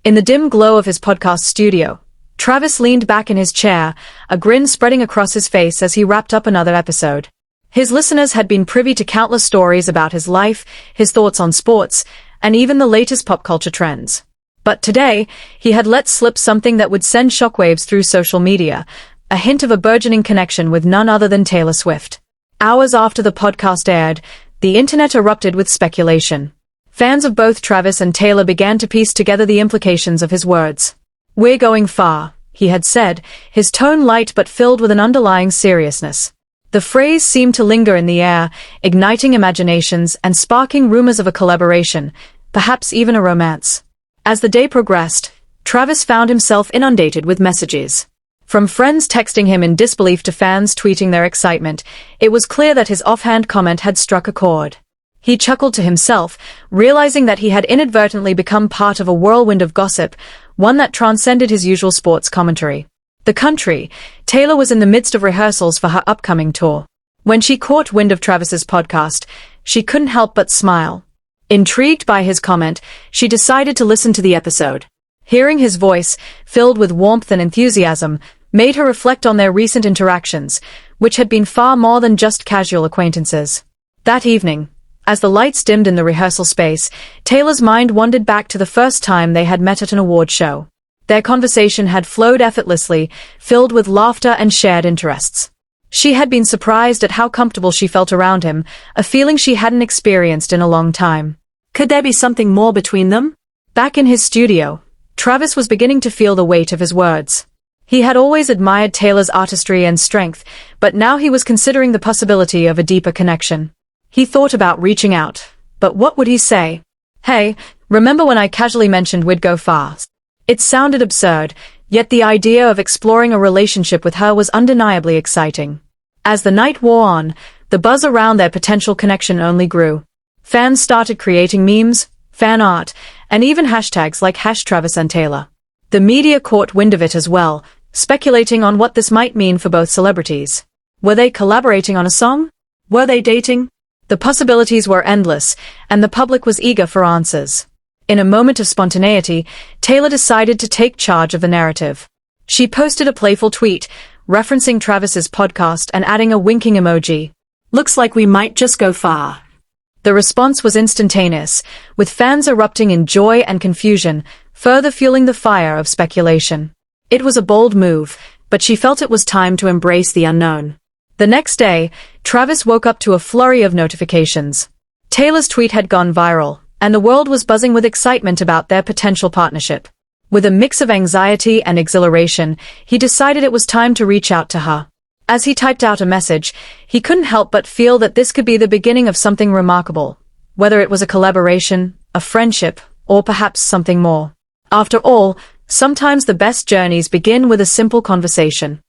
In the dim glow of his podcast studio, Travis leaned back in his chair, a grin spreading across his face as he wrapped up another episode. His listeners had been privy to countless stories about his life, his thoughts on sports, and even the latest pop culture trends. But today, he had let slip something that would send shockwaves through social media, a hint of a burgeoning connection with none other than Taylor Swift. Hours after the podcast aired, the internet erupted with speculation. Fans of both Travis and Taylor began to piece together the implications of his words. "We're going far," he had said, his tone light but filled with an underlying seriousness. The phrase seemed to linger in the air, igniting imaginations and sparking rumors of a collaboration, perhaps even a romance. As the day progressed, Travis found himself inundated with messages. From friends texting him in disbelief to fans tweeting their excitement, it was clear that his offhand comment had struck a chord. He chuckled to himself, realizing that he had inadvertently become part of a whirlwind of gossip, one that transcended his usual sports commentary. The country, Taylor was in the midst of rehearsals for her upcoming tour. When she caught wind of Travis's podcast, she couldn't help but smile. Intrigued by his comment, she decided to listen to the episode. Hearing his voice, filled with warmth and enthusiasm, made her reflect on their recent interactions, which had been far more than just casual acquaintances. That evening, as the lights dimmed in the rehearsal space, Taylor's mind wandered back to the first time they had met at an award show. Their conversation had flowed effortlessly, filled with laughter and shared interests. She had been surprised at how comfortable she felt around him, a feeling she hadn't experienced in a long time. Could there be something more between them? Back in his studio, Travis was beginning to feel the weight of his words. He had always admired Taylor's artistry and strength, but now he was considering the possibility of a deeper connection. He thought about reaching out, but what would he say? "Hey, remember when I casually mentioned we'd go far?" It sounded absurd, yet the idea of exploring a relationship with her was undeniably exciting. As the night wore on, the buzz around their potential connection only grew. Fans started creating memes, fan art, and even hashtags like #TravisandTaylor. The media caught wind of it as well, speculating on what this might mean for both celebrities. Were they collaborating on a song? Were they dating? The possibilities were endless, and the public was eager for answers. In a moment of spontaneity, Taylor decided to take charge of the narrative. She posted a playful tweet, referencing Travis's podcast and adding a winking emoji. "Looks like we might just go far." The response was instantaneous, with fans erupting in joy and confusion, further fueling the fire of speculation. It was a bold move, but she felt it was time to embrace the unknown. The next day, Travis woke up to a flurry of notifications. Taylor's tweet had gone viral, and the world was buzzing with excitement about their potential partnership. With a mix of anxiety and exhilaration, he decided it was time to reach out to her. As he typed out a message, he couldn't help but feel that this could be the beginning of something remarkable, whether it was a collaboration, a friendship, or perhaps something more. After all, sometimes the best journeys begin with a simple conversation.